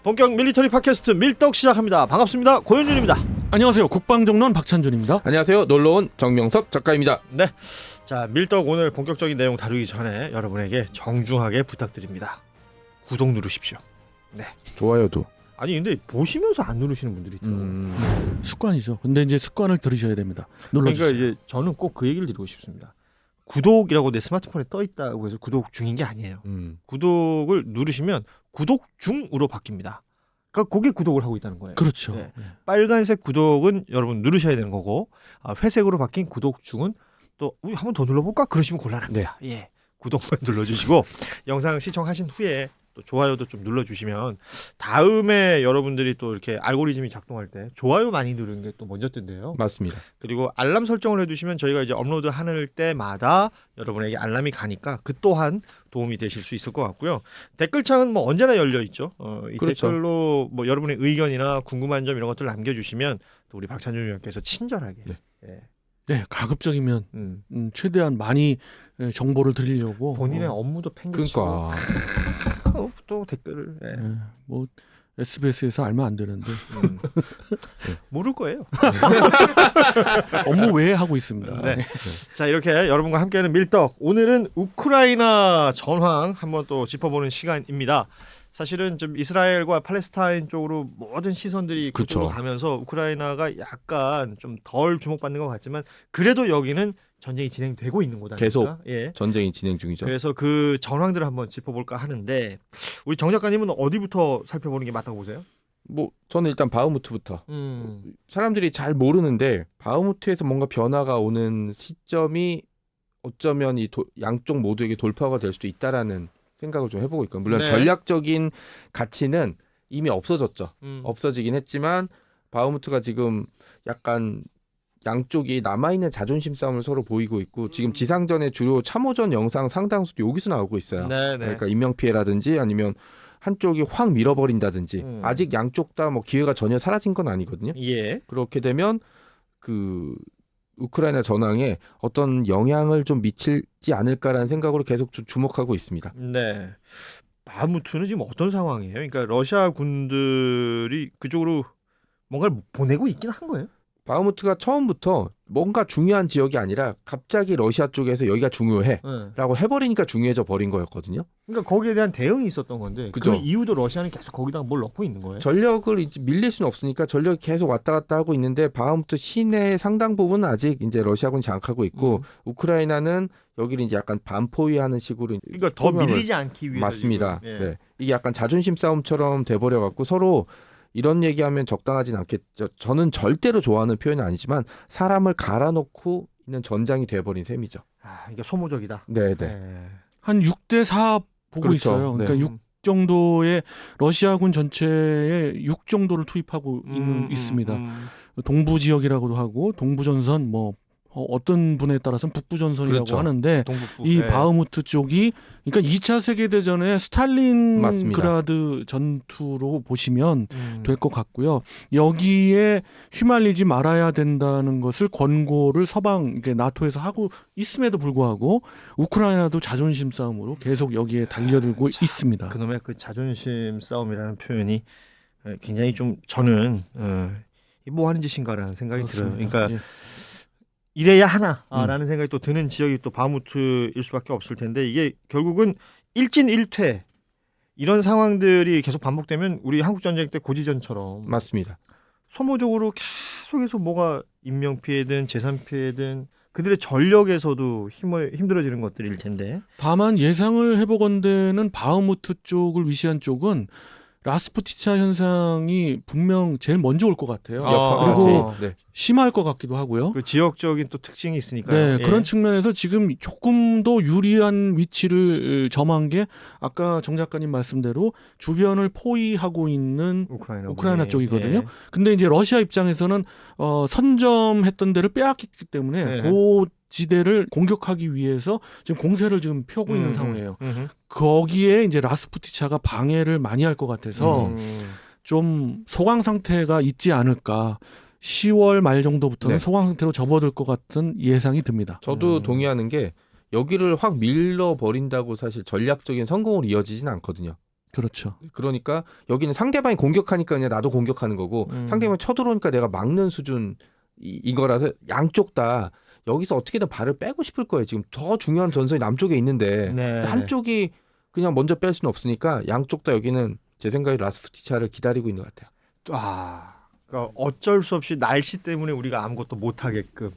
본격 밀리터리 팟캐스트 밀떡 시작합니다. 반갑습니다. 고현준입니다. 안녕하세요. 국방정론 박찬준입니다. 안녕하세요. 놀러온 정명섭 작가입니다. 네, 자 밀떡 오늘 본격적인 내용 다루기 전에 여러분에게 정중하게 부탁드립니다. 구독 누르십시오. 네. 좋아요도. 아니 근데 보시면서 안 누르시는 분들이 있죠. 습관이죠. 근데 이제 습관을 들이셔야 됩니다. 눌러주세요. 그러니까 이제 저는 꼭 그 얘기를 드리고 싶습니다. 구독이라고 내 스마트폰에 떠 있다고 해서 구독 중인 게 아니에요. 구독을 누르시면 구독 중으로 바뀝니다. 그러니까 그게 구독을 하고 있다는 거예요. 그렇죠. 네. 빨간색 구독은 여러분 누르셔야 되는 거고, 회색으로 바뀐 구독 중은 또 우리 한번 더 눌러볼까? 그러시면 곤란합니다. 네. 예, 구독만 눌러주시고 영상 시청하신 후에 또 좋아요도 좀 눌러주시면 다음에 여러분들이 또 이렇게 알고리즘이 작동할 때 좋아요 많이 누르는 게 또 먼저 뜬대요. 맞습니다. 그리고 알람 설정을 해두시면 저희가 이제 업로드 하는 때마다 여러분에게 알람이 가니까 그 또한 도움이 되실 수 있을 것 같고요. 댓글창은 뭐 언제나 열려 있죠. 이 그렇죠. 댓글로 뭐 여러분의 의견이나 궁금한 점 이런 것들 남겨주시면 또 우리 박찬준 의원께서 친절하게 네. 예. 네, 가급적이면 최대한 많이 정보를 드리려고 본인의 업무도 팽개치고 그러니까 또 댓글을 뭐 SBS에서 알면 안 되는데 모를 거예요. 업무 외에 하고 있습니다. 네. 자, 이렇게 여러분과 함께하는 밀떡, 오늘은 우크라이나 전황 한번 또 짚어보는 시간입니다. 사실은 좀 이스라엘과 팔레스타인 쪽으로 모든 시선들이 그쪽으로 가면서 우크라이나가 약간 좀 덜 주목받는 것 같지만 그래도 여기는 전쟁이 진행되고 있는 곳 아닙니까? 계속 예. 전쟁이 진행 중이죠. 그래서 그 전황들을 한번 짚어볼까 하는데 우리 정 작가님은 어디부터 살펴보는 게 맞다고 보세요? 뭐 저는 일단 바흐무트부터. 음. 사람들이 잘 모르는데 바흐무트에서 뭔가 변화가 오는 시점이 어쩌면 이 양쪽 모두에게 돌파가 될 수도 있다라는 생각을 좀 해보고 있거든요. 물론 네. 전략적인 가치는 이미 없어졌죠. 없어지긴 했지만 바흐무트가 지금 약간 양쪽이 남아있는 자존심 싸움을 서로 보이고 있고 지금 지상전의 주로 참호전 영상 상당수도 여기서 나오고 있어요. 네네. 그러니까 인명피해라든지 아니면 한쪽이 확 밀어버린다든지 아직 양쪽 다 뭐 기회가 전혀 사라진 건 아니거든요. 예. 그렇게 되면 그 우크라이나 전황에 어떤 영향을 좀 미치지 않을까라는 생각으로 계속 좀 주목하고 있습니다. 네. 바흐무트는 지금 어떤 상황이에요? 그러니까 러시아 군들이 그쪽으로 뭔가를 보내고 있긴 한 거예요? 바흐무트가 처음부터 뭔가 중요한 지역이 아니라 갑자기 러시아 쪽에서 여기가 중요해라고 해버리니까 중요해져 버린 거였거든요. 그러니까 거기에 대한 대응이 있었던 건데 그죠. 그 이후도 러시아는 계속 거기다가 뭘 넣고 있는 거예요? 전력을 이제 밀릴 수는 없으니까 전력이 계속 왔다 갔다 하고 있는데 바흐무트 시내 상당 부분은 아직 이제 러시아군이 장악하고 있고 우크라이나는 여기를 이제 약간 반포위하는 식으로 그러니까 더 밀리지 않기 위해서 맞습니다. 지금. 예. 네. 이게 약간 자존심 싸움처럼 돼버려 갖고 서로 이런 얘기하면 적당하진 않겠죠. 저는 절대로 좋아하는 표현은 아니지만 사람을 갈아놓고 있는 전장이 돼버린 셈이죠. 아, 이게 소모적이다. 네네. 네. 한 6대4 보고 그렇죠. 있어요. 그러니까 네. 6 정도의 러시아군 전체에 6 정도를 투입하고 있습니다. 동부 지역이라고도 하고 동부전선 뭐 어떤 분에 따라서는 북부전선이라고 그렇죠. 하는데 동북부. 이 네. 바흐무트 쪽이 그러니까 2차 세계대전의 스탈린그라드 맞습니다. 전투로 보시면 될 것 같고요. 여기에 휘말리지 말아야 된다는 것을 권고를 서방 이게 나토에서 하고 있음에도 불구하고 우크라이나도 자존심 싸움으로 계속 여기에 달려들고 있습니다. 그놈의 그 자존심 싸움이라는 표현이 굉장히 좀 저는 이 뭐 하는 짓인가라는 생각이 그렇습니다. 들어요. 그러니까 예. 이래야 하나라는 생각이 또 드는 지역이 또 바흐무트일 수밖에 없을 텐데 이게 결국은 일진일퇴 이런 상황들이 계속 반복되면 우리 한국 전쟁 때 고지전처럼 맞습니다. 소모적으로 계속해서 뭐가 인명 피해든 재산 피해든 그들의 전력에서도 힘들어지는 것들일 텐데. 다만 예상을 해보건대는 바흐무트 쪽을 위시한 쪽은 라스푸티차 현상이 분명 제일 먼저 올 것 같아요. 그리고 심할 것 같기도 하고요. 그 지역적인 또 특징이 있으니까요. 네, 예. 그런 측면에서 지금 조금 더 유리한 위치를 점한 게 아까 정 작가님 말씀대로 주변을 포위하고 있는 우크라이나 쪽이거든요. 예. 근데 이제 러시아 입장에서는 선점했던 데를 빼앗겼기 때문에 예. 그 지대를 공격하기 위해서 지금 공세를 지금 펴고 있는 상황이에요. 거기에 이제 라스푸티차가 방해를 많이 할 것 같아서 좀 소강 상태가 있지 않을까. 10월 말 정도부터는 소강 상태로 접어들 것 같은 예상이 듭니다. 저도 동의하는 게 여기를 확 밀어버린다고 사실 전략적인 성공으로 이어지진 않거든요. 그렇죠. 그러니까 여기는 상대방이 공격하니까 그냥 나도 공격하는 거고 상대방이 쳐들어오니까 내가 막는 수준 이거라서 양쪽 다 여기서 어떻게든 발을 빼고 싶을 거예요. 지금 더 중요한 전선이 남쪽에 있는데 네. 한쪽이 그냥 먼저 뺄 수는 없으니까 양쪽 다 여기는 제 생각에 라스푸티차를 기다리고 있는 것 같아요. 그러니까 어쩔 수 없이 날씨 때문에 우리가 아무것도 못 하게끔.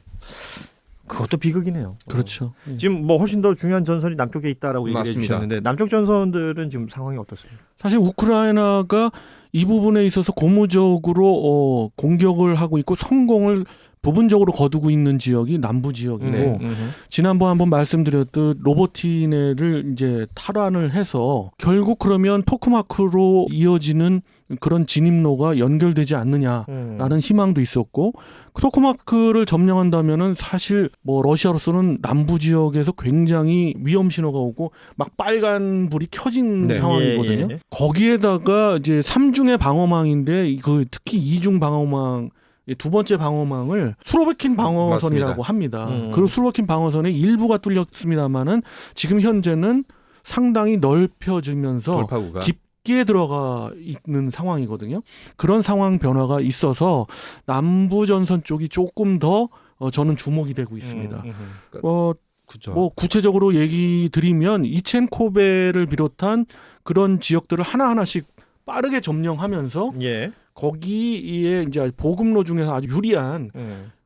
그것도 비극이네요. 그렇죠. 예. 지금 뭐 훨씬 더 중요한 전선이 남쪽에 있다라고 얘기해 맞습니다. 주셨는데 남쪽 전선들은 지금 상황이 어떻습니까? 사실 우크라이나가 이 부분에 있어서 고무적으로 공격을 하고 있고 성공을 부분적으로 거두고 있는 지역이 남부 지역이고 네. 지난번 한번 말씀드렸듯 로보티네를 이제 탈환을 해서 결국 그러면 토크마크로 이어지는 그런 진입로가 연결되지 않느냐라는 희망도 있었고 토크마크를 점령한다면은 사실 뭐 러시아로서는 남부 지역에서 굉장히 위험 신호가 오고 막 빨간 불이 켜진 네. 상황이거든요. 예. 거기에다가 이제 3중의 방어망인데 그 특히 2중 방어망 두 번째 방어망을 수로베킨 방어선이라고 합니다. 그리고 수로베킨 방어선의 일부가 뚫렸습니다만은 지금 현재는 상당히 넓혀지면서 돌파구가 깊게 들어가 있는 상황이거든요. 그런 상황 변화가 있어서 남부 전선 쪽이 조금 더 저는 주목이 되고 있습니다. 그렇죠. 뭐 구체적으로 얘기 드리면 이첸코베를 비롯한 그런 지역들을 하나하나씩 빠르게 점령하면서 예. 거기에 이제 보급로 중에서 아주 유리한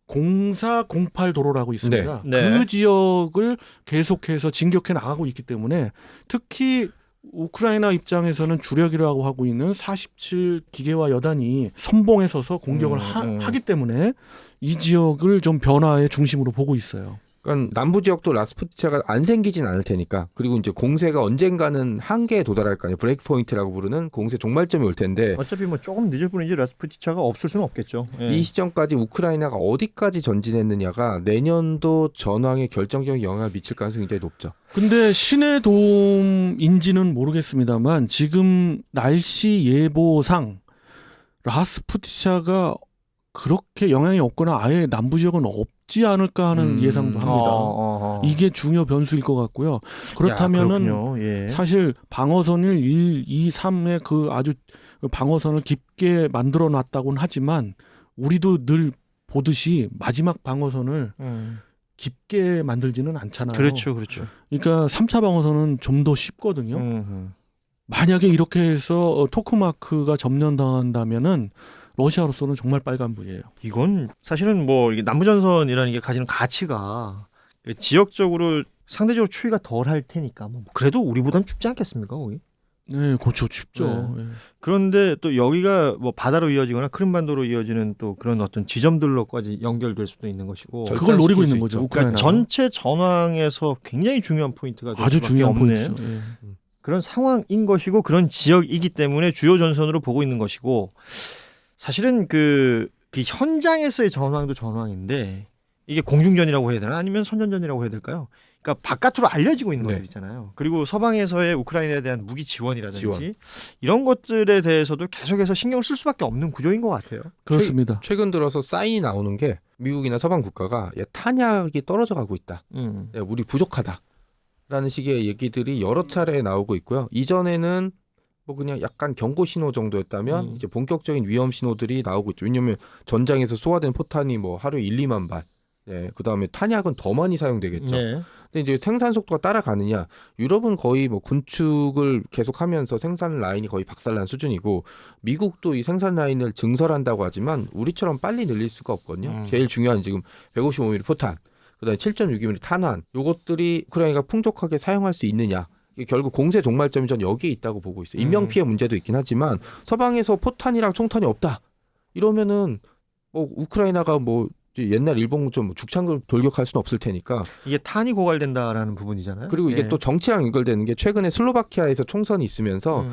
0408 도로라고 있습니다. 네. 그 지역을 계속해서 진격해 나가고 있기 때문에 특히 우크라이나 입장에서는 주력이라고 하고 있는 47 기계화 여단이 선봉에 서서 공격을 하기 때문에 이 지역을 좀 변화의 중심으로 보고 있어요. 그러니까 남부 지역도 라스푸티차가 안 생기진 않을 테니까 그리고 이제 공세가 언젠가는 한계에 도달할 거 아니에요. 브레이크 포인트라고 부르는 공세 종말점이 올 텐데 어차피 뭐 조금 늦을 뿐이지 라스푸티차가 없을 수는 없겠죠. 예. 이 시점까지 우크라이나가 어디까지 전진했느냐가 내년도 전황에 결정적인 영향을 미칠 가능성이 굉장히 높죠. 근데 신의 도움인지는 모르겠습니다만 지금 날씨 예보상 라스푸티차가 그렇게 영향이 없거나 아예 남부 지역은 없지 않을까 하는 예상도 합니다. 이게 중요 변수일 것 같고요. 그렇다면은 예. 사실 방어선을 1, 2, 3의 그 아주 방어선을 깊게 만들어 놨다고는 하지만 우리도 늘 보듯이 마지막 방어선을 깊게 만들지는 않잖아요. 그렇죠. 그러니까 3차 방어선은 좀 더 쉽거든요. 만약에 이렇게 해서 토크마크가 점령당한다면은 러시아로서는 정말 빨간불이에요. 이건 사실은 뭐 이게 남부전선이라는 게 가지는 가치가 지역적으로 상대적으로 추위가 덜할 테니까 뭐 그래도 우리보다는 춥지 않겠습니까 거기? 네, 그렇죠, 춥죠. 네. 그런데 또 여기가 뭐 바다로 이어지거나 크림반도로 이어지는 또 그런 어떤 지점들로까지 연결될 수도 있는 것이고 그걸 노리고 있는 거죠. 그러니까 전체 전황에서 굉장히 중요한 포인트가 될 아주 수밖에 중요한 없는 포인트죠. 예. 그런 상황인 것이고 그런 지역이기 때문에 주요 전선으로 보고 있는 것이고 사실은 그 현장에서의 전황도 전황인데 이게 공중전이라고 해야 되나 아니면 선전전이라고 해야 될까요? 그러니까 바깥으로 알려지고 있는 네. 것들 있잖아요. 그리고 서방에서의 우크라이나에 대한 무기 지원이라든지 지원. 이런 것들에 대해서도 계속해서 신경을 쓸 수밖에 없는 구조인 것 같아요. 그렇습니다. 최근 들어서 사인이 나오는 게 미국이나 서방 국가가 탄약이 떨어져 가고 있다. 우리 부족하다라는 식의 얘기들이 여러 차례 나오고 있고요. 이전에는 뭐 그냥 약간 경고 신호 정도였다면 이제 본격적인 위험 신호들이 나오고 있죠. 왜냐하면 전장에서 쏘아된 포탄이 뭐 하루에 1, 2만 발. 네, 그다음에 탄약은 더 많이 사용되겠죠. 네. 근데 이제 생산 속도가 따라가느냐? 유럽은 거의 뭐 군축을 계속하면서 생산 라인이 거의 박살난 수준이고 미국도 이 생산 라인을 증설한다고 하지만 우리처럼 빨리 늘릴 수가 없거든요. 제일 중요한 지금 155mm 포탄, 그다음에 7.62mm 탄환, 요것들이 우크라이나가 풍족하게 사용할 수 있느냐? 이게 결국 공세 종말점이 전 여기에 있다고 보고 있어요. 인명 피해 문제도 있긴 하지만 서방에서 포탄이랑 총탄이 없다. 이러면은 뭐 우크라이나가 뭐 옛날 일본처럼 죽창을 돌격할 수는 없을 테니까 이게 탄이 고갈된다라는 부분이잖아요. 그리고 이게 또 정치랑 연결되는 게 최근에 슬로바키아에서 총선이 있으면서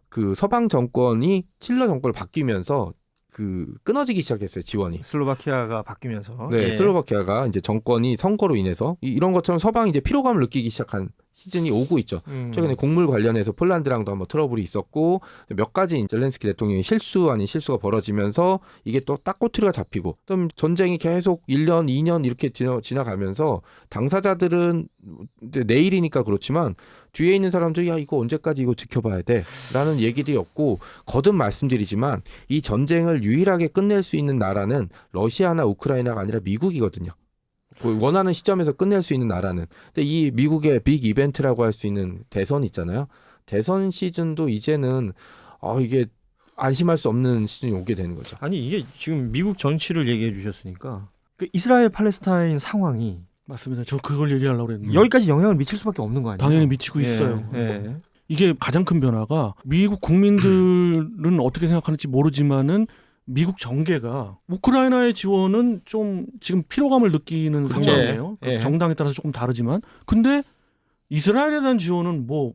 그 서방 정권이 칠러 정권을 바뀌면서 그 끊어지기 시작했어요. 지원이. 슬로바키아가 바뀌면서 네, 슬로바키아가 이제 정권이 선거로 인해서 이런 것처럼 서방이 이제 피로감을 느끼기 시작한 시즌이 오고 있죠. 최근에 곡물 관련해서 폴란드랑도 한번 트러블이 있었고 몇 가지 젤렌스키 대통령이 실수 아닌 실수가 벌어지면서 이게 또 딱 꼬투리가 잡히고 또 전쟁이 계속 1년, 2년 이렇게 지나가면서 당사자들은 내일이니까 그렇지만 뒤에 있는 사람들이 야 이거 언제까지 이거 지켜봐야 돼 라는 얘기들이 없고 거듭 말씀드리지만 이 전쟁을 유일하게 끝낼 수 있는 나라는 러시아나 우크라이나가 아니라 미국이거든요. 원하는 시점에서 끝낼 수 있는 나라는. 근데 이 미국의 빅 이벤트라고 할 수 있는 대선 있잖아요. 대선 시즌도 이제는 이게 안심할 수 없는 시즌이 오게 되는 거죠. 아니 이게 지금 미국 정치를 얘기해 주셨으니까 그 이스라엘 팔레스타인 상황이 맞습니다. 저 그걸 얘기하려고 그랬는데 여기까지 영향을 미칠 수밖에 없는 거 아니에요? 당연히 미치고 있어요. 예. 이게 가장 큰 변화가 미국 국민들은 어떻게 생각하는지 모르지만은 미국 정계가 우크라이나의 지원은 좀 지금 피로감을 느끼는 그렇죠. 상황이에요. 예. 정당에 따라서 조금 다르지만 근데 이스라엘에 대한 지원은 뭐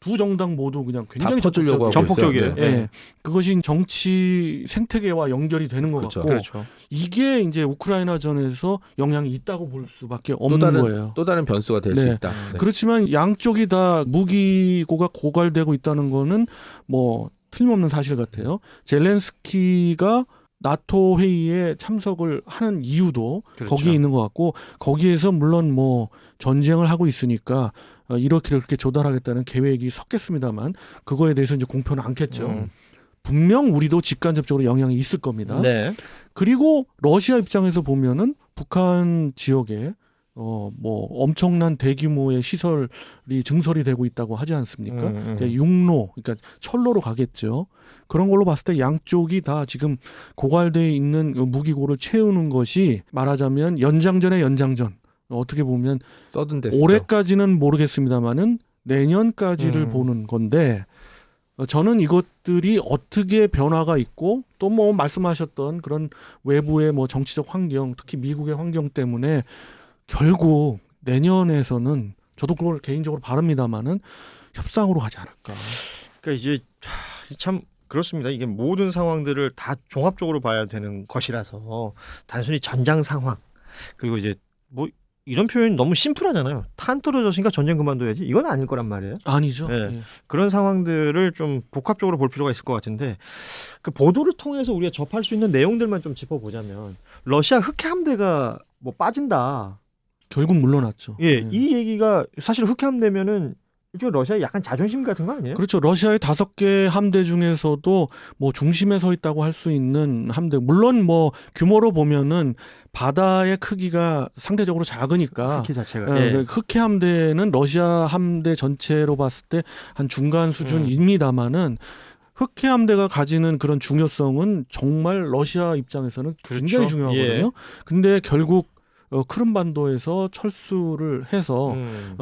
두 정당 모두 그냥 굉장히 퍼주려고 하고 전폭적이에요. 있어요. 네. 예. 그것이 정치 생태계와 연결이 되는 것 그렇죠. 같고 그렇죠. 이게 이제 우크라이나전에서 영향이 있다고 볼 수밖에 없는 거예요. 또 다른 변수가 될 수 네. 있다. 네. 그렇지만 양쪽이 다 무기고가 고갈되고 있다는 거는 뭐 틀림없는 사실 같아요. 젤렌스키가 나토 회의에 참석을 하는 이유도 그렇죠. 거기에 있는 것 같고 거기에서 물론 뭐 전쟁을 하고 있으니까 이렇게 조달하겠다는 계획이 섰겠습니다만 그거에 대해서 이제 공표는 않겠죠. 분명 우리도 직간접적으로 영향이 있을 겁니다. 네. 그리고 러시아 입장에서 보면은 북한 지역에 뭐 엄청난 대규모의 시설이 증설이 되고 있다고 하지 않습니까? 이제 육로, 그러니까 철로로 가겠죠. 그런 걸로 봤을 때 양쪽이 다 지금 고갈되어 있는 무기고를 채우는 것이 말하자면 연장전의 연장전. 어떻게 보면 서든데스죠. 올해까지는 모르겠습니다만은 내년까지를 보는 건데 저는 이것들이 어떻게 변화가 있고 또 뭐 말씀하셨던 그런 외부의 뭐 정치적 환경, 특히 미국의 환경 때문에 결국 내년에서는 저도 그걸 개인적으로 바랍니다만은 협상으로 가지 않을까. 그러니까 이제 참 그렇습니다. 이게 모든 상황들을 다 종합적으로 봐야 되는 것이라서 단순히 전장 상황 그리고 이제 뭐 이런 표현이 너무 심플하잖아요. 탄 떨어졌으니까 전쟁 그만둬야지. 이건 아닐 거란 말이에요. 아니죠. 네. 예. 그런 상황들을 좀 복합적으로 볼 필요가 있을 것 같은데 그 보도를 통해서 우리가 접할 수 있는 내용들만 좀 짚어보자면 러시아 흑해 함대가 뭐 빠진다. 결국 물러났죠. 예, 이 얘기가 사실 흑해 함대면은 일종의 러시아의 약간 자존심 같은 거 아니에요? 그렇죠. 러시아의 5개 함대 중에서도 뭐 중심에 서 있다고 할 수 있는 함대. 물론 뭐 규모로 보면은 바다의 크기가 상대적으로 작으니까 흑해 자체가. 흑해 함대는 러시아 함대 전체로 봤을 때 한 중간 수준입니다만은 흑해 함대가 가지는 그런 중요성은 정말 러시아 입장에서는 굉장히 그렇죠. 중요하거든요. 근데 결국 크림반도에서 철수를 해서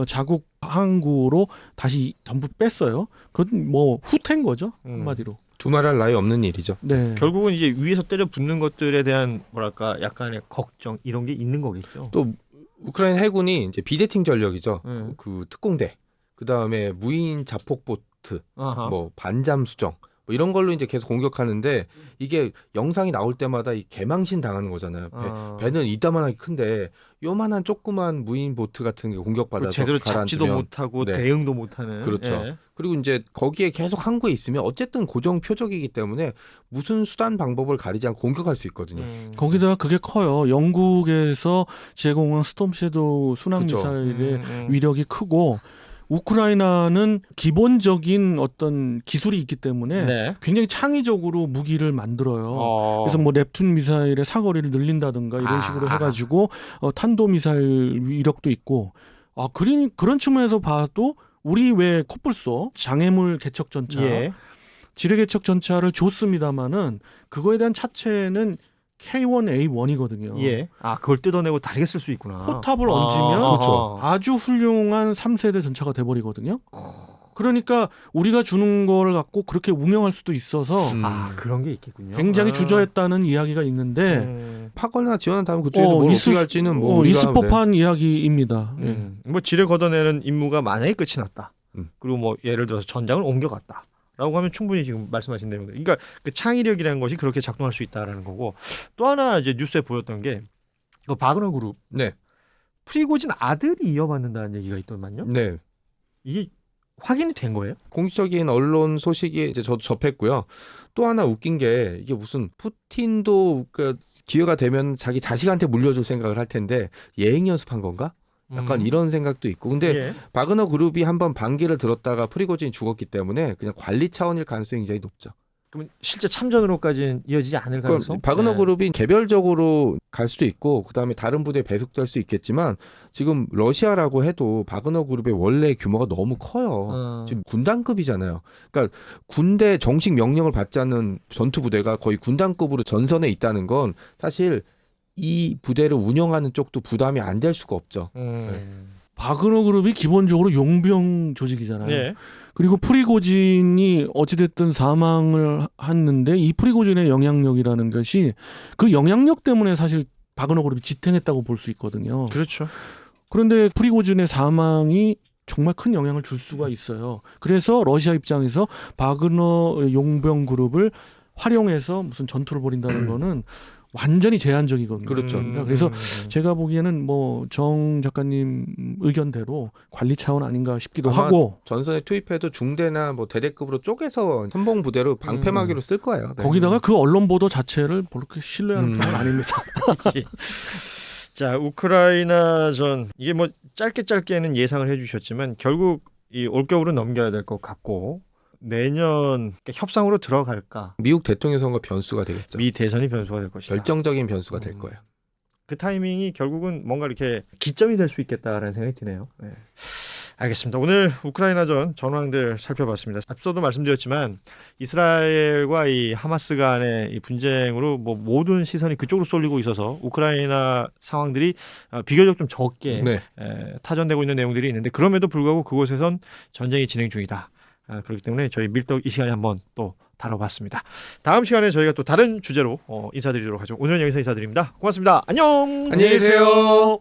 자국 항구로 다시 전부 뺐어요. 그건 뭐 후퇴인 거죠 한마디로. 두말할 나위 없는 일이죠. 네. 결국은 이제 위에서 때려 붙는 것들에 대한 뭐랄까 약간의 걱정 이런 게 있는 거겠죠. 또 우크라이나 해군이 이제 비대칭 전력이죠. 네. 그 특공대, 그 다음에 무인 자폭보트, 아하. 뭐 반잠 수정. 뭐 이런 걸로 이제 계속 공격하는데 이게 영상이 나올 때마다 이 개망신 당하는 거잖아요. 배는 이따만하게 큰데 요만한 조그만 무인 보트 같은 게 공격받아서 제대로 잡지도 가라앉으면 못하고 네. 대응도 못하는. 그렇죠. 예. 그리고 이제 거기에 계속 항구에 있으면 어쨌든 고정 표적이기 때문에 무슨 수단 방법을 가리지 않고 공격할 수 있거든요. 거기다가 그게 커요. 영국에서 제공한 스톰 섀도우 순항 그쵸. 미사일의 위력이 크고 우크라이나는 기본적인 어떤 기술이 있기 때문에 네. 굉장히 창의적으로 무기를 만들어요. 그래서 뭐 넵튠 미사일의 사거리를 늘린다든가 이런 식으로 해가지고 탄도 미사일 위력도 있고 그런 측면에서 봐도 우리 왜 코뿔소 장애물 개척 전차 예. 지뢰 개척 전차를 줬습니다마는 그거에 대한 차체는 K1A1이거든요. 예. 그걸 뜯어내고 다르게 쓸 수 있구나. 포탑을 얹으면 그렇죠. 아주 훌륭한 3세대 전차가 돼버리거든요. 그러니까 우리가 주는 거를 갖고 그렇게 운영할 수도 있어서 그런 게 있겠군요. 굉장히 주저했다는 이야기가 있는데 파거나 지원한다면 그쪽에서 뭘 어떻게 할지는 뭐 우리가 있을 법한 이야기입니다. 예. 뭐 지뢰 걷어내는 임무가 만약에 끝이 났다. 그리고 뭐 예를 들어서 전장을 옮겨갔다. 라고 하면 충분히 지금 말씀하신 내용들. 그러니까 그 창의력이라는 것이 그렇게 작동할 수 있다라는 거고 또 하나 이제 뉴스에 보였던 게 그 바그너 그룹 네. 프리고진 아들이 이어받는다는 얘기가 있더만요. 네. 이게 확인이 된 거예요? 공식적인 언론 소식이 이제 저도 접했고요. 또 하나 웃긴 게 이게 무슨 푸틴도 그 기회가 되면 자기 자식한테 물려줄 생각을 할 텐데 예행 연습한 건가? 약간 이런 생각도 있고. 근데 예. 바그너 그룹이 한번 반기를 들었다가 프리고진이 죽었기 때문에 그냥 관리 차원일 가능성이 굉장히 높죠. 그럼 실제 참전으로까지는 이어지지 않을 가능성? 바그너 네. 그룹이 개별적으로 갈 수도 있고 그다음에 다른 부대에 배속될 수 있겠지만 지금 러시아라고 해도 바그너 그룹의 원래 규모가 너무 커요. 지금 군단급이잖아요. 그러니까 군대 정식 명령을 받지 않는 전투 부대가 거의 군단급으로 전선에 있다는 건 사실 이 부대를 운영하는 쪽도 부담이 안 될 수가 없죠. 바그너 그룹이 기본적으로 용병 조직이잖아요. 예. 그리고 프리고진이 어찌됐든 사망을 했는데 이 프리고진의 영향력이라는 것이 그 영향력 때문에 사실 바그너 그룹이 지탱했다고 볼 수 있거든요. 그렇죠. 그런데 프리고진의 사망이 정말 큰 영향을 줄 수가 있어요. 그래서 러시아 입장에서 바그너 용병 그룹을 활용해서 무슨 전투를 벌인다는 거는 완전히 제한적이거든요. 그렇죠. 그래서 제가 보기에는 뭐 정 작가님 의견대로 관리 차원 아닌가 싶기도 아마 하고 전선에 투입해도 중대나 뭐 대대급으로 쪼개서 선봉 부대로 방패막이로 쓸 거예요. 네. 거기다가 그 언론 보도 자체를 그렇게 신뢰하는 편은 아닙니다. 자, 우크라이나전 이게 뭐 짧게는 예상을 해주셨지만 결국 이 올겨울은 넘겨야 될 것 같고 내년 협상으로 들어갈까? 미국 대통령 선거 변수가 되겠죠. 미 대선이 변수가 될 것이다. 결정적인 변수가 될 거예요. 그 타이밍이 결국은 뭔가 이렇게 기점이 될 수 있겠다라는 생각이 드네요. 네. 알겠습니다. 오늘 우크라이나전 전황들 살펴봤습니다. 앞서도 말씀드렸지만 이스라엘과 이 하마스 간의 이 분쟁으로 뭐 모든 시선이 그쪽으로 쏠리고 있어서 우크라이나 상황들이 비교적 좀 적게 네. 타전되고 있는 내용들이 있는데 그럼에도 불구하고 그곳에선 전쟁이 진행 중이다. 그렇기 때문에 저희 밀떡 이 시간에 한번 또 다뤄봤습니다. 다음 시간에 저희가 또 다른 주제로 인사드리도록 하죠. 오늘은 여기서 인사드립니다. 고맙습니다. 안녕. 안녕히 계세요.